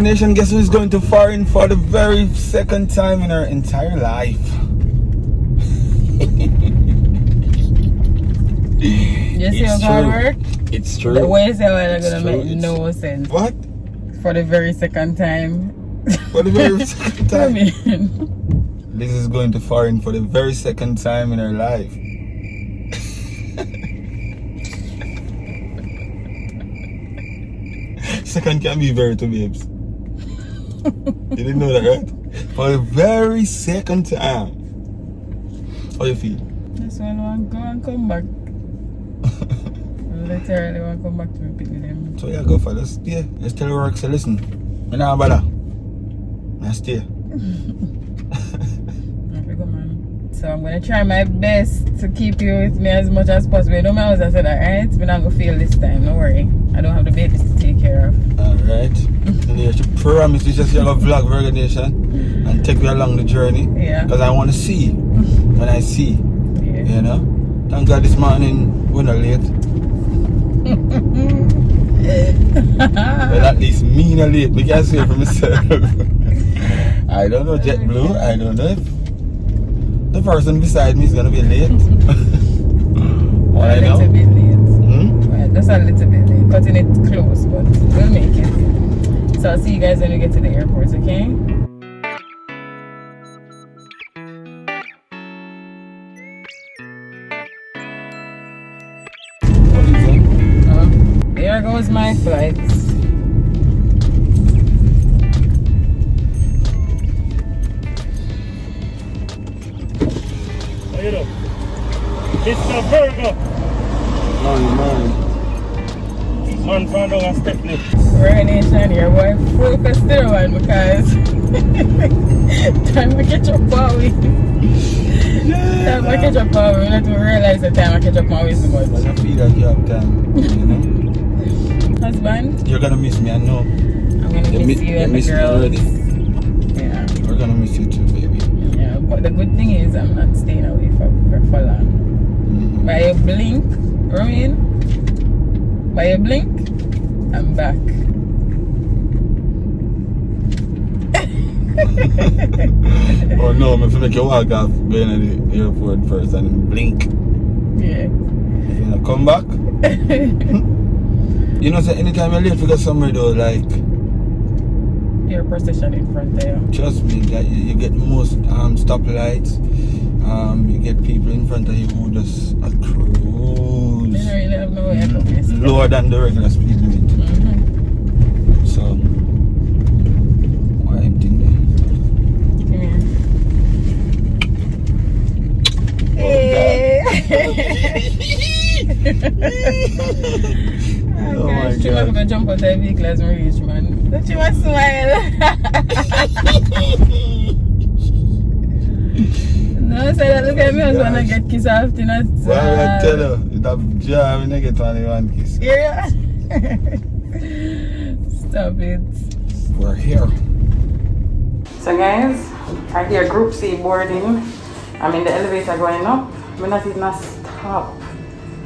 Virgonation, guess who's going to foreign for the very second time in her entire life? You see how God work? It's true. The way you say it's gonna make no sense. What? For the very second time. For the very second time? I mean, This is going to foreign for the very second time in her life. Second can be very to babes. You didn't know that, right? For the very second time. How you feel? this one want to go and come back. Literally want to come back to me pick with them. So yeah, go for this. Yeah, just tell her work, say listen. I'm not bother. I stay. So I'm gonna try my best to keep you with me as much as possible. You know my house, I said, alright, we're not gonna fail this time, don't worry. I don't have the babies to take care of. Alright. And you should promise you just yellow vlog Virgonation and take me along the journey. Yeah. Because I want to see when I see. Yeah. You know? Thank God this morning we're not late. Well, at least me not late. We can see it for myself. I don't know JetBlue. I don't know if the person beside me is gonna be late. Why a now? little bit late. Hmm? Just a little bit late. Cutting it close, but we'll make it. So I'll see you guys when we get to the airport, okay? What is it? There goes my flights. Mr. Virgo, Man. man found out a Stephanie. Virgonation here, boy. Focus to the one because time to catch up power. Time to catch up power. We don't even realize the time I catch up power is much. I feel like you have time, you know? Husband, You're gonna miss me, I know. I'm gonna miss you and the miss me girls. already. Yeah. We're gonna miss you too, baby. Yeah, but the good thing is I'm not staying away for long. Mm-hmm. By a blink, Romain, by a blink, I'm back. Oh no, I'm gonna make you walk off going to the airport first and blink. Yeah. If you wanna come back. You know, so anytime you're late to go somewhere though, like, Your procession in front of you. trust me, that you get most stoplights. You get people in front of you who just a They don't cruise really have no way to come. lower than the regular speed limit. So, why I'm thinking? Come here. Oh my She was God. gonna jump out of the vehicle as we reach, man. Don't you want to smile? No, say that look at me, I was gonna get kissed after that. Well, I tell you, it's a job when I get one kiss. Yeah. Stop it. We're here. So guys, I hear group C boarding. I'm in the elevator going up. I'm not even a stop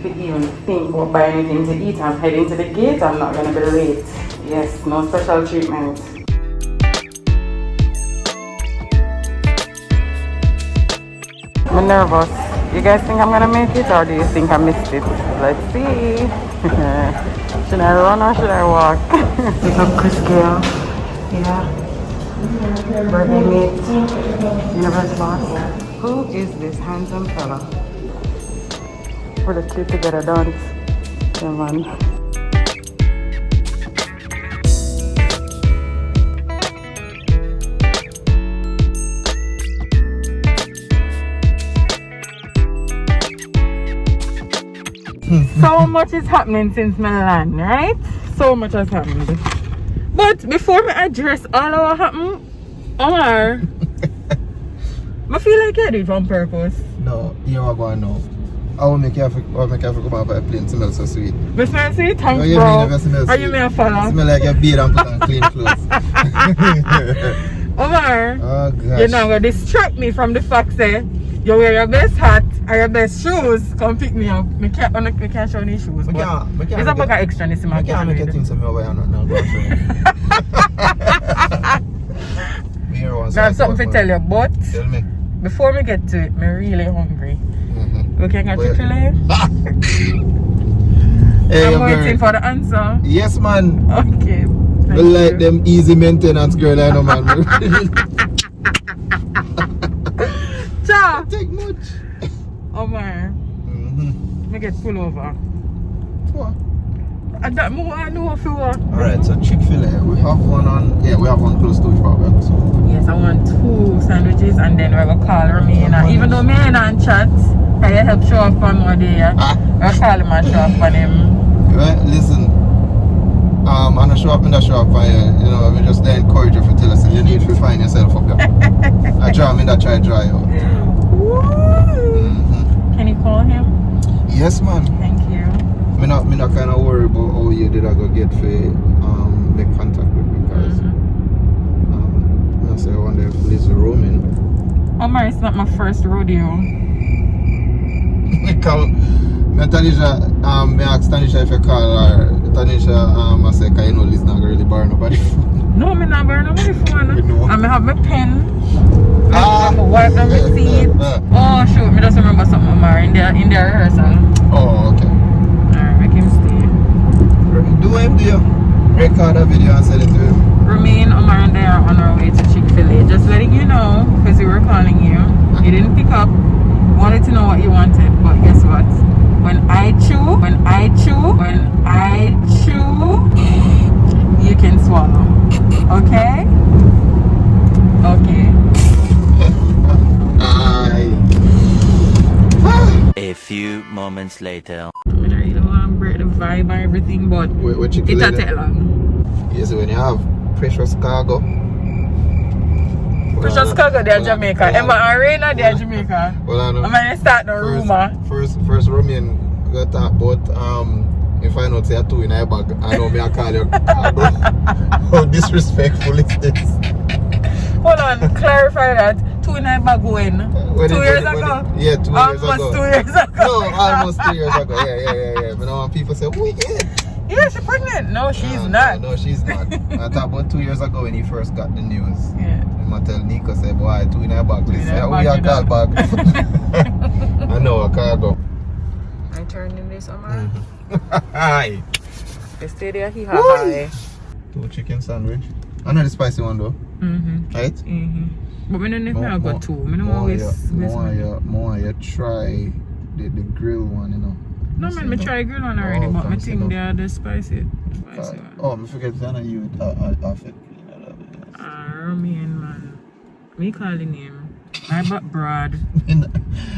to even think or buy anything to eat. I'm heading to the gate. I'm not gonna be late. Yes, no special treatment. I'm nervous. You guys think I'm gonna make it or do you think I missed it? Let's see. Should I run or should I walk? Pick up Chris Gale. Yeah. Birthday mate. Universe boss. Who is this handsome fella? Put the two together, dance. Yeah, man. So much is happening since Milan, right? So much has happened. But before me address all of what happened, Omar, I feel like I did it on purpose. No, you know what going on. I will make you come out by a plane, smell so sweet. Me smell sweet? Thanks, No, you bro. never smell Are you sweet. me a follow? Smell like your beard and put on clean clothes. Omar, Oh gosh. you're not going to distract me from the fact that you wear your best hat or your best shoes. Come pick me up. I can't show any shoes. I can't It's a bag of extra in this I can't make you think something over here. No, go for it. I have something to tell you, but Tell me. before we get to it, I'm really hungry. We can get Chick-fil-A? Hey, I'm waiting for the answer. Yes, man. Okay. We like them easy maintenance girl, I know, man. Cha! Take much. Omar, me get pull over. What? I don't know if you want. Alright, so Chick-fil-A, we have one on, we have one close to each other. Yes, I want 2 sandwiches and then we're going to call Romain. Even though me and him chat, can you help show off on more day? We'll call him and show off on him. Right, listen. I'm not show up on you. You know, we just there encourage you to tell us that you need to find yourself up there. I draw me that try dry out. Can you call him? Yes, man. Thank you. Me not kind of worry about how you did I go get for make contact with me because I say I wonder if Liz Romain. Omar, it's not my first rodeo. Me Tanisha, me ask Tanisha if you call her. Tanisha, I say, cause you know Liz not really borrow nobody phone. No, me not borrow nobody phone. know. I have my pen. I wipe the receipt. Oh shoot, me just remember something, Omar, in their rehearsal. Oh, okay. Alright, make him stay. Do you record a video and send it to him? Romain, Omar and they are on our way to Chick-fil-A. Just letting you know, because we were calling you. You didn't pick up. Wanted to know what you wanted, but guess what? When I chew, you can swallow. Okay? Okay. A few moments later. I mean, I really want to break the vibe and everything, but it'll take long. Yes, when you have Precious Cargo. Precious Cargo, they're Jamaica. Emma and Reina, they're Jamaica. Well, I know. I mean, start no rumor. First Romain got talk about if I not say 2 in a bag, I know me I call you cargo. How disrespectful is this? Hold on, clarify that. 2 in a bag when? 2 years ago? Yeah, 2 years ago. Almost 2 years ago. No, almost 2 years ago. Yeah. But now when people say, oh yeah. Yeah, she's pregnant. No, she's not. No, she's not. I thought about 2 years ago when he first got the news. Yeah. I tell Nico, say, boy, 2 in a bag. Let's say, a we are call bag. I know, a cargo. I turned in this, Omar. Hi. They stay there, he have high. 2 chicken sandwich. I know the spicy one though. Right? But we don't know if I got 2. We don't want to waste more you try the grill one, you know. No man, I try grill one already, but I think they are the spicy one. Oh, I forget to you off it. Romain, man. Me call the name. I back broad.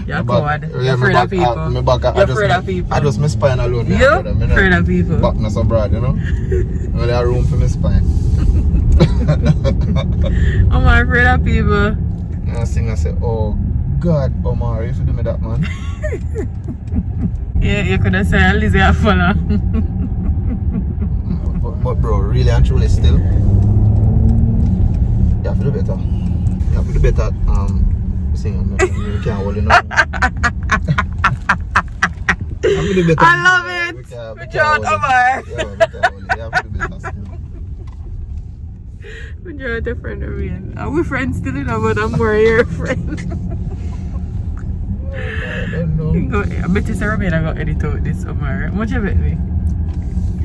You're coward. You're afraid of people. You're afraid of people. I just my spine alone. You're afraid of people. Back not so broad, you know. Well, there room for my spine. I'm afraid of people. I sing and say, oh God, Omar, if you do me that, man. Yeah, you could have said Lizzie a follow. But bro, really and truly still, you have to do better. You have to do better singing. You can't hold it now. I love it. Good job, Omar. Yeah, you have to do better still. You're a friend of mine. Are we friends still, you know, but I'm more your friend. I don't know. I bet you say Romain I got edit out this Omar. How much you bet me?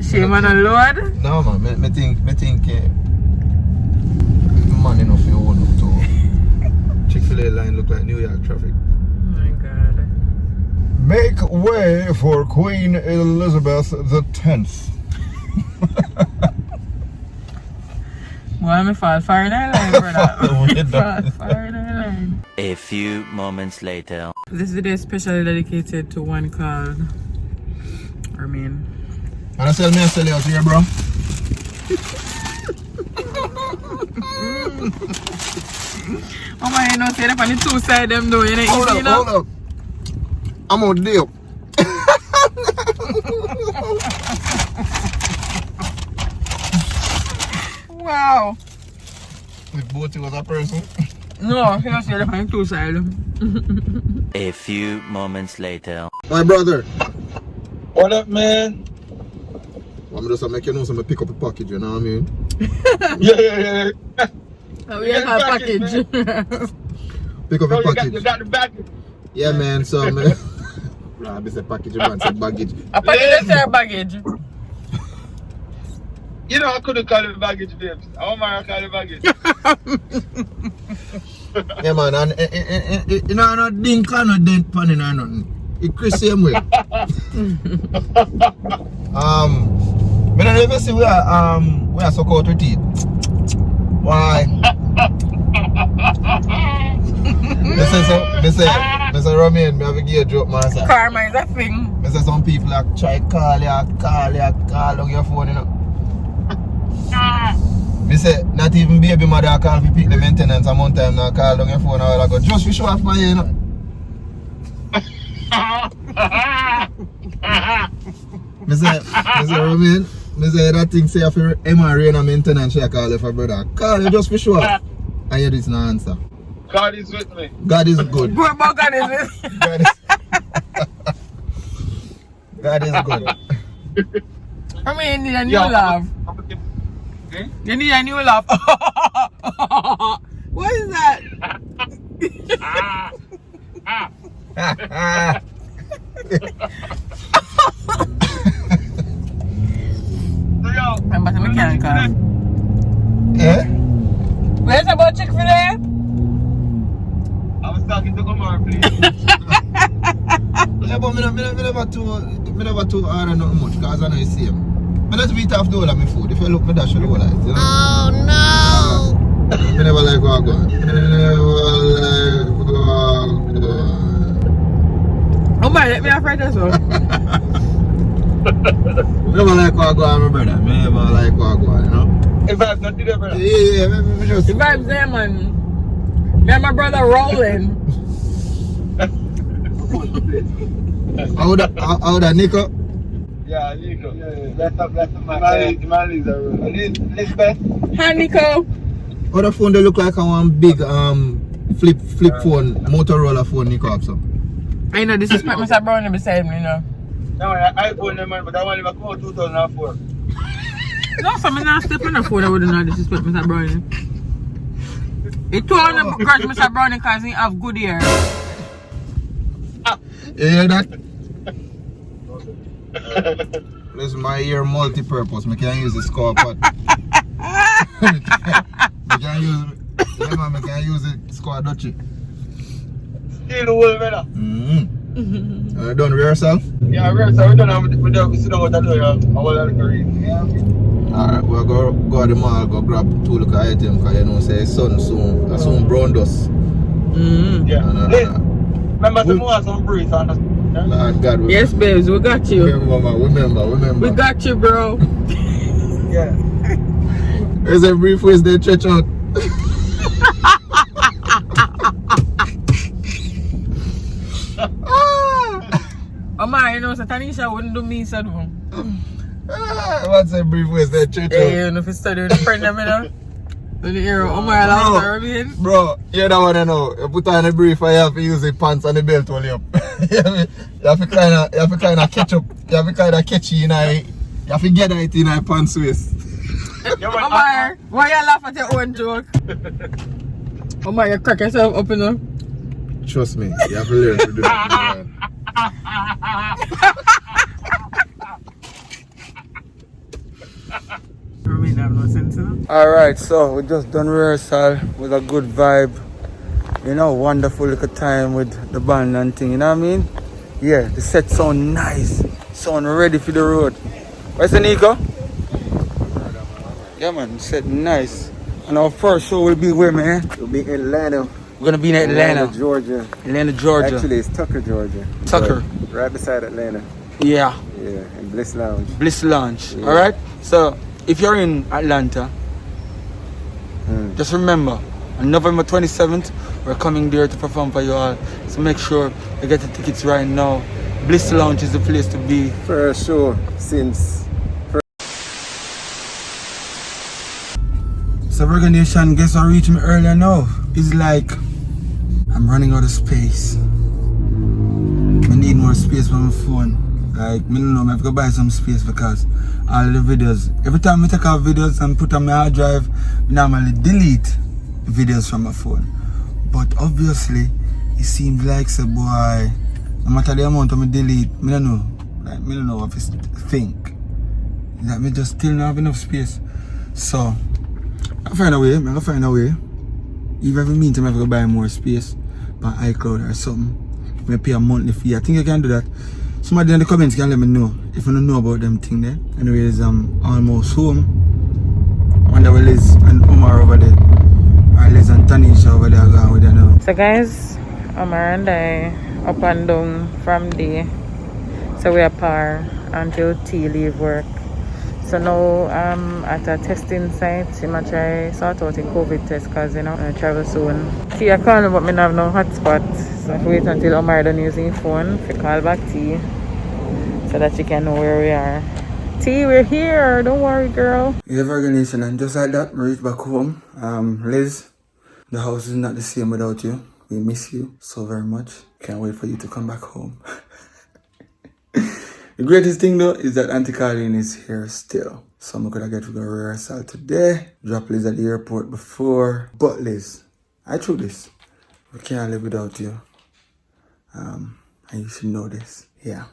Shame on a load? No man, I think man enough you own up to Chick-fil-A line look like New York traffic. Oh my God. Make way for Queen Elizabeth the 10th. Well, I'm fall far in line, brother. Fall far in line. A few moments later. This video is specially dedicated to one called Romain. And I sell you out here, bro. Oh man, you know, say that on the 2 sides them though, you know, easy, you know? Hold up. I'm out there. Wow. If both was a person. No, you know, say that on the 2 sides. A few moments later. My brother. What up, man? I'm just make you know so I pick up a package, you know what I mean? Yeah. Oh, we have a package. Pick up a package. You got the baggage. Yeah, man. So, man. Nah, this is a package. Man, it's a baggage. A package is our baggage. You know, I couldn't call it baggage, babes. I want my call it baggage. Yeah, man. And you know, no dink or no dent panning or nothing. It's the same way. Me don't ever see we are suck out with teeth. Why? Me say Romain, me have to give you a joke, man. Karma is a thing. Me say some people like try call on your phone, you know. Me say not even baby mother call for pick the maintenance amount time now call on your phone and I go just for show off my you know. Me say Romain, me say that thing say if Emma rain and maintenance she call you for brother. Call you just for sure. And you this no answer. God is with me. God is good. Good, but God is with God is good. I mean, you need a new love. You need a new love. What is that? I'm about to mechanical. Eh? Where's about Chick-fil-A? I was talking to Omar, please. Yeah, but me never too hard or nothing much because I know you see him. I just beat off the whole of my food. If you look, me dash the whole light, you know? Oh no! Me never like what I go. Oh my, let me have right as well. Me never like what I go, my brother. Me never like what I go, you know? If I have nothing there, brother. Yeah, me just... The vibes there, man. Me and my brother rolling. How that Nico? Yeah, Nico. Bless up, my Lisa. Lisbeth. Hi, Nico. How the phone they look like one big flip phone, Motorola phone Nico have some? I know, disrespect Mr. Brownie beside me, you know. No, I iPhone them, man, but I want to come out 2004. No, so I'm not stepping on the phone, I wouldn't know disrespect Mr. Brownie. He told him to grudge Mr. Brownie because he have good ear. You hear that? Listen, my ear multi-purpose. I can use the score pot. I can use the score dutchie. Still the whole weather. Done rehearsal? Yeah, rehearsal. We done. We sit down with the door. I want to read. Alright, we'll go to the mall, go grab two little items because you know, say sun soon brown dust. Yeah. And, remember to move some breeze on us. Lord God, Yes, babes, we got you. Remember. We got you, bro. Yeah. There's a brief ways they stretch out. Oh my, you know, so Tanisha wouldn't do me, so do. What's a brief ways they stretch out? Hey, you know, if you study with a friend, you know. The hero, oh my, last Caribbean. Bro, you don't want to know. You put on a brief and you have to use the pants and the belt hold you up. You have to kind of catch up. You have to kind of catch you in you have to get it in your pants waist. Omar, why you laugh at your own joke? Omar, you crack yourself up, you know? Trust me, you have to learn to do it. Romain have no sense, you know? Alright, so we just done rehearsal with a good vibe. You know, wonderful little time with the band and thing, you know what I mean? Yeah, the set sound nice. Sound ready for the road. Where's the Nico? Yeah man, set nice. And our first show will be where, man? It'll be Atlanta. We're gonna be in Atlanta. Georgia. Atlanta, Georgia. Actually, it's Tucker, Georgia. Tucker. But right beside Atlanta. Yeah. Yeah, in Bliss Lounge. Bliss Lounge. Yeah. Alright? So, if you're in Atlanta, just remember, on November 27th, we're coming there to perform for you all. So make sure you get the tickets right now. Bliss Lounge is the place to be. First show since... So Virgonation, guess what reached me earlier now? It's like, I'm running out of space. I need more space for my phone. Like, me don't know, I have to buy some space because all the videos, every time I take out videos and put on my hard drive, I normally delete videos from my phone. But obviously, it seems like, say, boy, no matter the amount of me delete, I don't know. Like, I don't know what to think. That me just still not have enough space. So, I'll find a way, I'm gonna find a way. Even if it means I'm gonna buy more space on iCloud or something. I pay a monthly fee. I think I can do that. Somebody in the comments can let me know if you don't know about them thing there. Anyways, I'm almost home. I wonder where Liz and Omar over there. Or Liz and Tanisha over there are going with them now. So guys, Omar and I up and down from day. So we are par until T leave work. So now I'm at a testing site. I'm going to try sort out a COVID test because, you know, I travel soon. T, I call me but I don't have no hotspot. So I have to wait until Omar done using his phone to call back T so that she can know where we are. T, we're here. Don't worry, girl. Yeah, Virgonation, and just like that, we reach back home. Liz, the house is not the same without you. We miss you so very much. Can't wait for you to come back home. The greatest thing though is that Auntie Colleen is here still. So I'm gonna get to go rehearsal today. Drop Liz at the airport before. But Liz, I true this. We can't live without you. And you should know this. Yeah.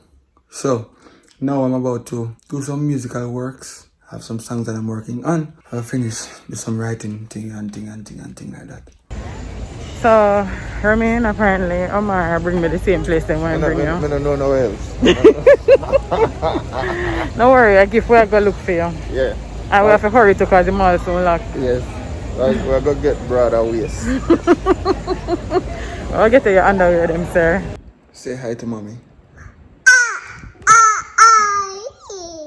So now I'm about to do some musical works. I have some songs that I'm working on. I'll finish do some writing thing like that. So, Romain, apparently, Omar bring me the same place they want to bring you. I don't know nowhere else. Don't worry, I give where I go look for you. Yeah. I will have to hurry to because the mall is soon locked. Yes. We're going to get broader waist. I'll get to your underwear them, sir. Say hi to mommy.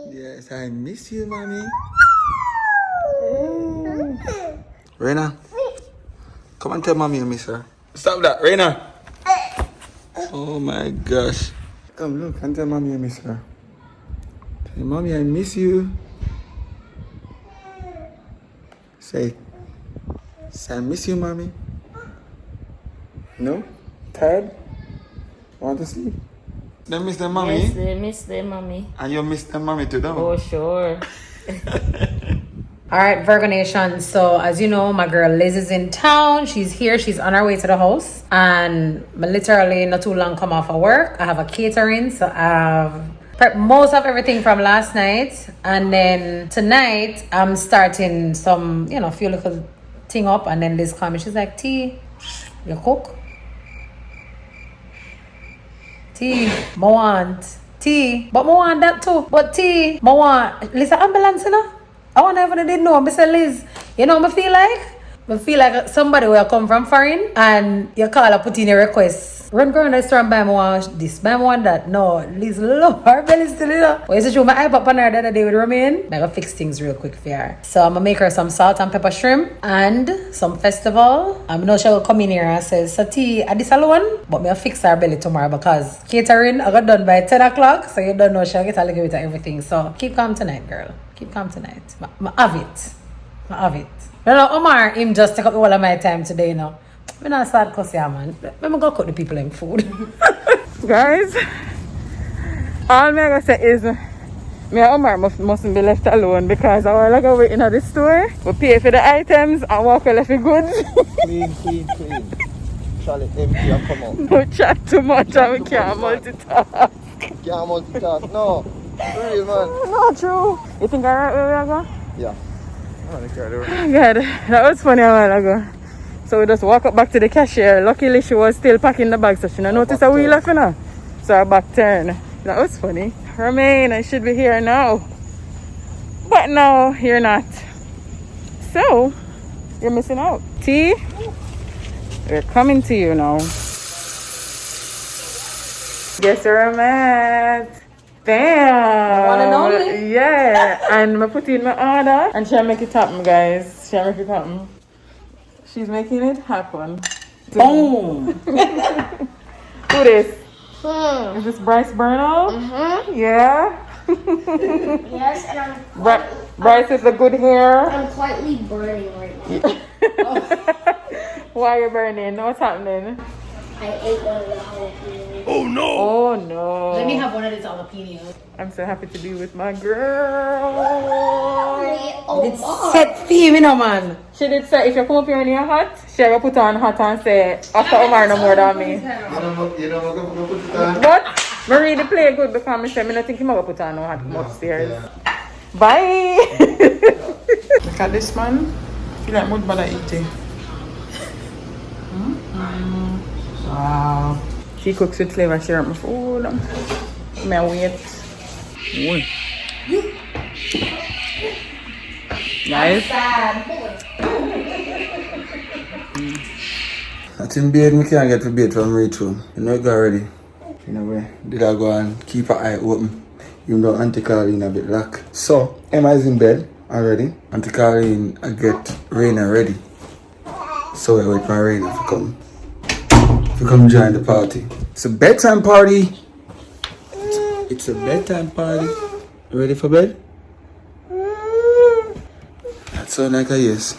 Yes, I miss you, mommy. Reina, come and tell mommy you miss her. Stop that, Reina. Oh my gosh. Come look and tell mommy you miss her. Tell mommy I miss you. Say I miss you, mommy. No? Tired? Want to sleep? They miss their mommy? Yes, they miss their mommy. And you miss their mommy too, don't you? Oh, sure. Alright, Virgonation. So, as you know, my girl Liz is in town. She's here. She's on her way to the house. And I literally not too long come off of work. I have a catering. So, I've prepped most of everything from last night. And then tonight, I'm starting some, you know, few little thing up. And then Liz comes. She's like, T, you cook? T, I want. T, but I want that too. But T, I want. Listen, ambulance, you know? I want everyone didn't know. I said, Liz, you know what I feel like? I feel like somebody will come from foreign and you call or put in a request. Run go around the restaurant, buy me one this, buy me one that. No, Liz, love her belly still, you know. But you see, my iPad on her the other day with Romain. I gotta fix things real quick for her. So I'm gonna make her some salt and pepper shrimp and some festival. I'm not sure she'll come in here and say, so T, at this alone, but me I'll fix her belly tomorrow because catering I got done by 10 o'clock. So you don't know she'll get a little bit of everything. So keep calm tonight, girl. Keep calm tonight. I have it. I have it. You know, Omar, him just take up all of my time today, you know. I'm not start cussing, man. Let me go cook the people in food. Guys, all I'm going to say is, me and Omar mustn't be left alone because I want to go waiting at the store. We pay for the items and walk away for goods. Clean. Charlie, empty and come out. No chat too much and we can't multitask. Can't multitask, no. For real, man. Not true. You think I'm right where we are going? Yeah. God, that was funny a while ago. So we just walk up back to the cashier. Luckily she was still packing the bag so she didn't notice a wheel left in her. So her back turn. That was funny. Romain, I should be here now. But no, you're not. So, you're missing out. T, we're coming to you now. Guess where I'm at. Damn. One and only? Yeah. And I put in my order and she'll make it happen, guys. She'll make it happen. She's making it happen. Boom. Who this? Is this Bryce Burnell? Mm-hmm. Yeah. Yes, and I'm Bryce with the good hair. I'm quietly burning right now. Why are you burning? What's happening? I ate one of the jalapenos. Oh no. Let me have one of these jalapenos. I'm so happy to be with my girl. It's set theme, you know, man. She did say if you come up here when you're hot, she will put on hot and say after Omar no more than me. You know what I'm gonna put it on? But Marie the play good because I say I don't think he might put on no hot come upstairs. Bye. Look at this man. I feel like mud bother eating. Wow. She cooks with flavor, share up my food. May I wait? Oi. Nice. That's in bed, I can't get to bed from Rachel. You know, it got ready. You know, where did I go and keep her eye open? Even though Auntie Carleen a bit lack. So, Emma is in bed already. Auntie Carleen, I get Raina ready. So I wait for Raina to come. To come join the party. It's a bedtime party. It's a bedtime party. You ready for bed? That sounds like a yes.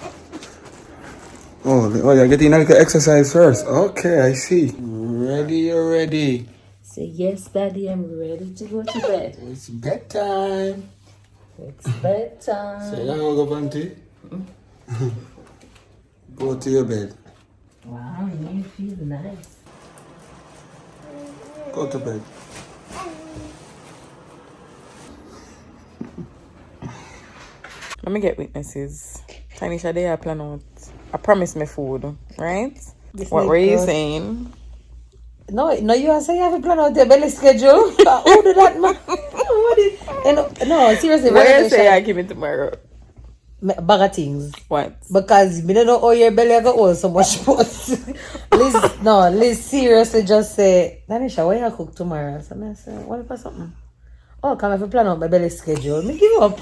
Oh, you're getting like an exercise first. Okay, I see. Ready, you're ready. Say yes, Daddy, I'm ready to go to bed. It's bedtime. It's bedtime. Say that, hug up, Auntie. Go to your bed. Wow, you feel nice. Go to bed. Let me get witnesses. Tanisha, they are plan out. I promise me food, right? What were you saying? No, you are saying you have a plan out your belly schedule. Who did that, man? No, seriously. Where you say I give it tomorrow? Bag of things. What? Because we don't know how your belly go hold so much. Liz seriously just say, Danisha, what you cook tomorrow? So I say, what if I something? Oh, come have a plan out my belly schedule. Me give up.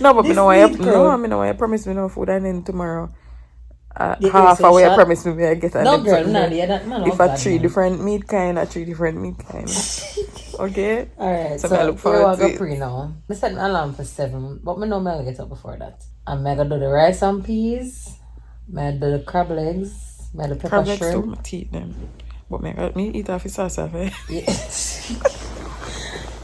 No, but I know why I promise me no food and then tomorrow. Half so away I shot? promise me I get a No, little girl, something no, there. yeah, that man. If I three different meat kind, Okay? Alright, So so I look forward to go it. pre now. I set an alarm for 7, but I know I'm gonna get up before that. I'm gonna do the rice and peas, I'm gonna do the crab legs, I'm gonna do pepper Crab legs to shrimp. my teeth them. But me eat off his sauce off, eh? Yes.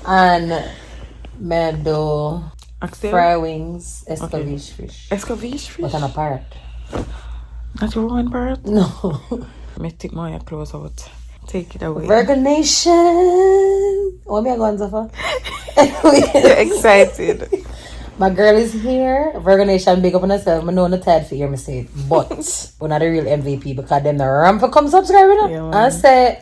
And I'm gonna do Oxtail? fry wings, escovitch fish. Escovitch fish? But on a parrot. Not your one part? No. Me take my clothes out. Take it away. Virgonation. What me I go on for? You're excited. My girl is here. Virgonation, big up on herself. I know on the third figure, I say it. But we're not a real MVP because them the ramp for come subscribe. You know? Yeah, I say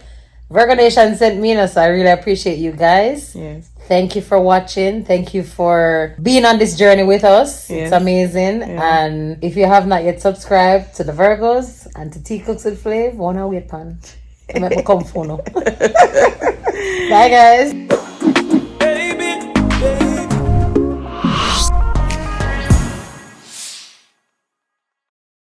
Virgonation sent me, so I really appreciate you guys. Yes. Thank you for watching. Thank you for being on this journey with us. Yes. It's amazing. Yeah. And if you have not yet subscribed to the Virgos and to Tea Cooks with Flav, wanna wait pan. I make my come phone now. Bye guys.